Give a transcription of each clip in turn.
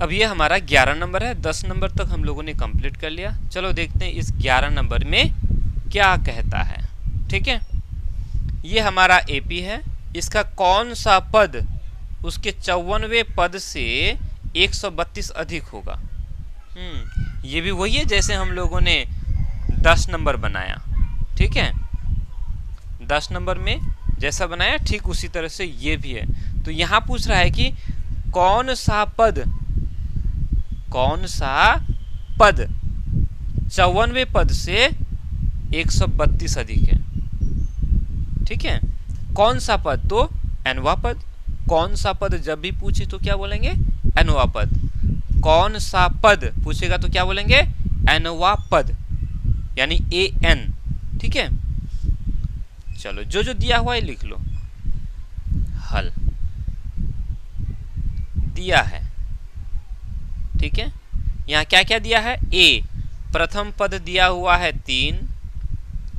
अब ये हमारा 11 नंबर है। 10 नंबर तक हम लोगों ने कंप्लीट कर लिया। चलो देखते हैं इस 11 नंबर में क्या कहता है। ठीक है, ये हमारा एपी है। इसका कौन सा पद उसके 54वें पद से 132 अधिक होगा। ये भी वही है जैसे हम लोगों ने 10 नंबर बनाया। ठीक है, 10 नंबर में जैसा बनाया ठीक उसी तरह से ये भी है। तो यहां पूछ रहा है कि कौन सा पद 54वें पद से 132 अधिक है। ठीक है, कौन सा पद, तो nवा पद। कौन सा पद जब भी पूछे तो क्या बोलेंगे, nवा पद। कौन सा पद पूछेगा तो क्या बोलेंगे, nवा पद, यानी an। ठीक है, चलो जो जो दिया हुआ है लिख लो। हल दिया है। ठीक है, यहाँ क्या क्या दिया है, ए प्रथम पद दिया हुआ है 3।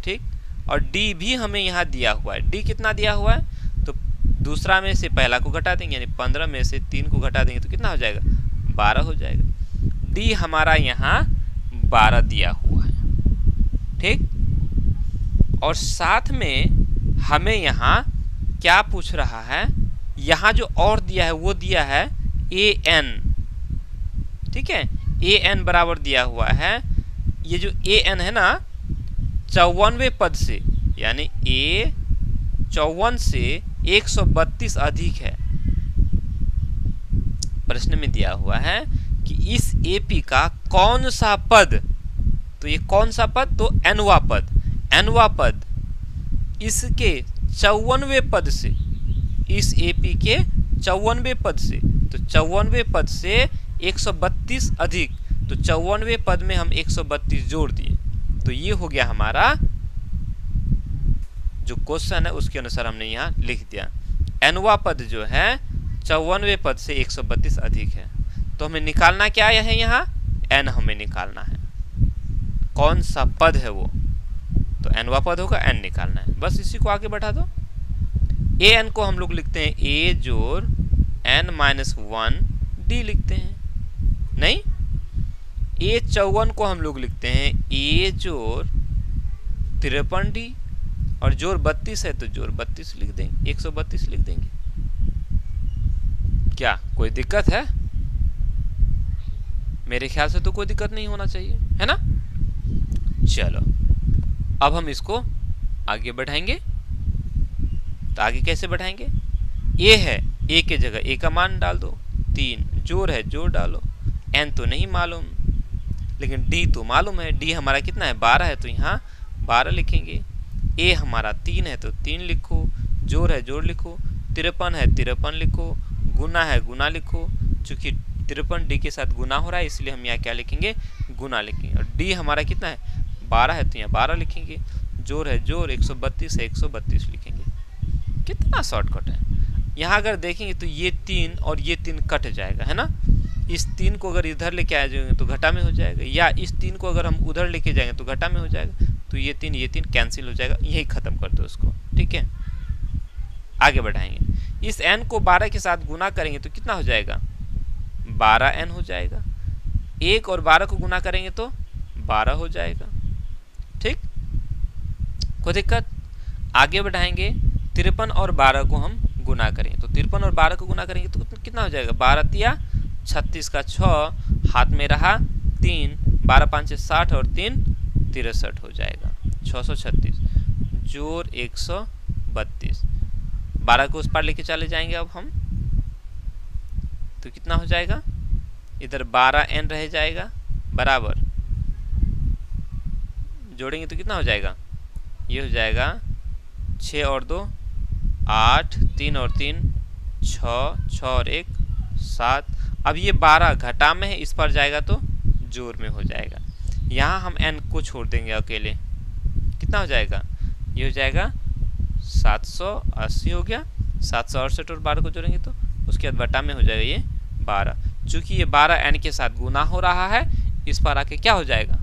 ठीक, और डी भी हमें यहाँ दिया हुआ है। डी कितना दिया हुआ है, तो दूसरा में से पहला को घटा देंगे, यानी 15 में से 3 को घटा देंगे तो कितना हो जाएगा, 12 हो जाएगा। डी हमारा यहाँ 12 दिया हुआ है। ठीक, और साथ में हमें यहाँ क्या पूछ रहा है, यहाँ जो और दिया है वो दिया है ए एन। ठीक है, ए एन बराबर दिया हुआ है। ये जो ए एन है ना 54वें पद से, यानी ए 54 से 132 अधिक है। प्रश्न में दिया हुआ है कि इस एपी का कौन सा पद, तो ये कौन सा पद, तो एनवा पद। एनवा पद इसके 54वें पद से, इस एपी के 54वें पद से, तो 54वें पद से 132 अधिक, तो 54वें पद में हम 132 जोड़ दिए, तो ये हो गया हमारा जो क्वेश्चन है उसके अनुसार हमने यहाँ लिख दिया। एनवा पद जो है 54वें पद से 132 अधिक है। तो हमें निकालना क्या है, यहाँ एन हमें निकालना है, कौन सा पद है वो, तो एनवा पद होगा, एन निकालना है। बस इसी को आगे बढ़ा दो। ए एन को हम लोग लिखते हैं ए जोड़ एन माइनस 1 डी लिखते हैं, नहीं। ए 54 को हम लोग लिखते हैं ए जोड़ 53 डी, और जोड़ 32 है तो जोड़ 32 लिख देंगे, 132 लिख देंगे। क्या कोई दिक्कत है? मेरे ख्याल से तो कोई दिक्कत नहीं होना चाहिए, है ना। चलो अब हम इसको आगे बढ़ाएंगे। तो आगे कैसे बढ़ाएंगे, ए है, ए के जगह ए का मान डाल दो, 3 जोड़ है जोड़ डालो, एन तो नहीं मालूम लेकिन डी तो मालूम है। डी हमारा कितना है, 12 है, तो यहाँ 12 लिखेंगे। ए हमारा 3 है तो 3 लिखो, जोड़ है जोड़ लिखो, 53 है 53 लिखो, गुना है गुना लिखो। चूंकि 53 डी के साथ गुना हो रहा है इसलिए हम यहाँ क्या लिखेंगे, गुना लिखेंगे। और डी हमारा कितना है, 12 है तो यहाँ 12 लिखेंगे, जोड़ है जोड़, 132 है 132 लिखेंगे। कितना शॉर्टकट है। यहाँ अगर देखेंगे तो ये 3 और ये 3 कट जाएगा, है ना। इस 3 को अगर इधर लेके आ जाएंगे तो घटा में हो जाएगा, या इस 3 को अगर हम उधर लेके जाएंगे तो घटा में हो जाएगा। तो ये 3 कैंसिल हो जाएगा, यही खत्म कर दो उसको। ठीक है, आगे बढ़ाएंगे। इस n को 12 के साथ गुना करेंगे तो कितना हो जाएगा, 12n हो जाएगा। 1 और 12 को गुना करेंगे तो 12 हो जाएगा। ठीक, कोई दिक्कत। आगे बढ़ाएंगे, 53 और 12 को हम गुना करेंगे तो 53 और 12 को गुना करेंगे तो कितना हो जाएगा, 12 तिया 36 का 6, हाथ में रहा 3, 12 5 60 और 3 63 हो जाएगा, 636 जोड़ 132। 12 को उस पार लेके चले जाएंगे अब हम, तो कितना हो जाएगा, इधर 12n रह जाएगा बराबर, जोड़ेंगे तो कितना हो जाएगा, ये हो जाएगा 6 और 2 8, 3 और 3 6, 6 और 1 7। अब ये 12 घटा में है, इस पर जाएगा तो जोड़ में हो जाएगा। यहाँ हम n को छोड़ देंगे अकेले, कितना हो जाएगा, ये हो जाएगा 780 हो गया। 768 और 12 को जोड़ेंगे तो उसके बाद बटा में हो जाएगा ये 12। चूंकि ये 12 n के साथ गुना हो रहा है, इस पर आके क्या हो जाएगा,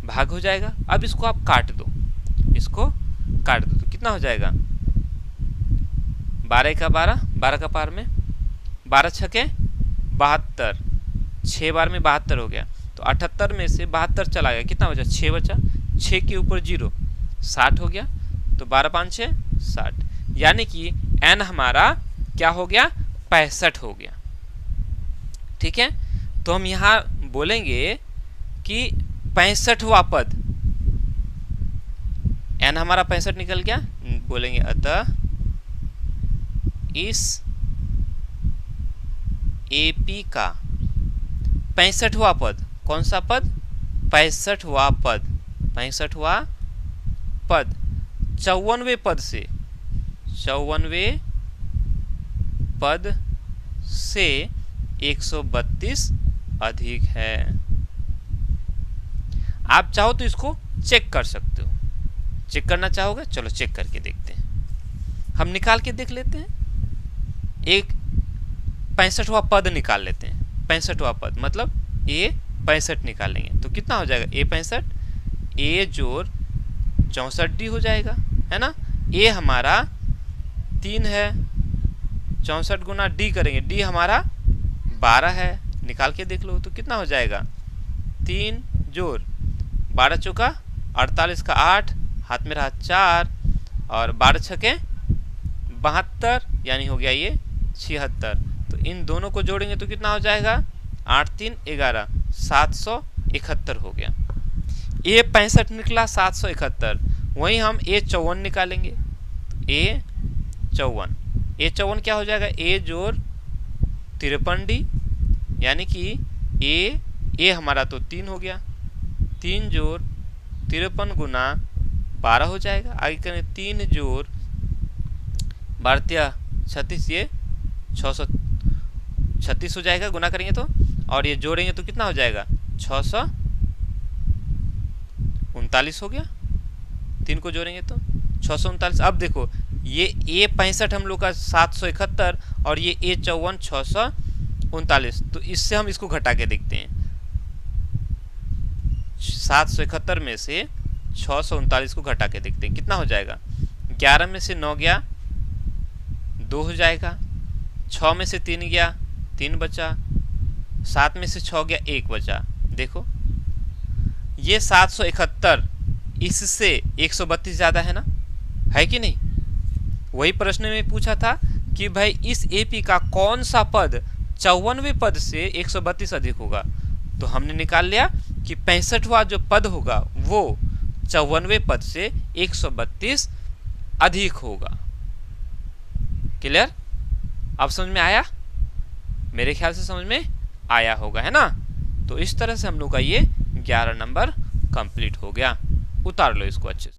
भाग हो जाएगा। अब इसको आप काट दो, इसको काट दो तो कितना हो जाएगा, 12 का 12, 12 का पार में 12 छके 72, 6 बार में 72 हो गया, तो 78 में से 72 चला गया, कितना बचा? 6 बचा, 6 के ऊपर 0, 60 हो गया, तो 12 5 6 60, यानी कि n हमारा क्या हो गया? 65 हो गया। ठीक है, तो हम यहाँ बोलेंगे कि 65वां पद, n हमारा 65 निकल गया, बोलेंगे अतः इस AP का 65वां पद, कौन सा पद? 65वां पद, 65वां पद 54वें पद से, 54वें पद से 132 अधिक है। आप चाहो तो इसको चेक कर सकते हो, चेक करना चाहोगे? चलो चेक करके देखते हैं, हम निकाल के देख लेते हैं। एक 65वां पद निकाल लेते हैं, 65वां पद मतलब A 65 निकालेंगे तो कितना हो जाएगा? A 65, A जोड़ 64D हो जाएगा, है ना। A हमारा 3 है, 64 गुना D करेंगे, D हमारा 12 है, निकाल के देख लो तो कितना हो जाएगा? 3 जोड़ 12 चौका 48 का 8, हाथ में रहा 4 और 12 छके 72, यानी हो गया ये 76। तो इन दोनों को जोड़ेंगे तो कितना हो जाएगा? 8 3 11, 771 हो गया। A 65 निकला, 771, वहीं हम A 54 निकालेंगे, A 54 क्या हो जाएगा? A जोड़ 53D, यानी कि A हमारा तो 3 हो गया, 3 जोड़ 53 गुना 12 हो जाएगा। आगे करें 3 जोड़ 12 36, ये 636 हो जाएगा, गुना करेंगे तो, और ये जोड़ेंगे तो कितना हो जाएगा? 639 हो गया, 3 को जोड़ेंगे तो 639। अब देखो ये A 65 हम लोग का 771 और ये A 54 639, तो इससे हम इसको घटा के देखते हैं। 771 में से 639 को घटा के देखते हैं, कितना हो जाएगा? 11 में से 9 गया 2 हो जाएगा, 6 में से 3 गया 3 बचा, 7 में से 6 गया 1 बचा। देखो ये 771 इससे 132 ज़्यादा है ना, है कि नहीं? वही प्रश्न में पूछा था कि भाई इस AP का कौन सा पद 54वें पद से 132 अधिक होगा, तो हमने निकाल लिया कि 65वां जो पद होगा वो 54वें पद से 132 अधिक होगा। क्लियर? अब समझ में आया? मेरे ख्याल से समझ में आया होगा, है ना। तो इस तरह से हम लोग का ये 11 नंबर कंप्लीट हो गया। उतार लो इसको अच्छे से।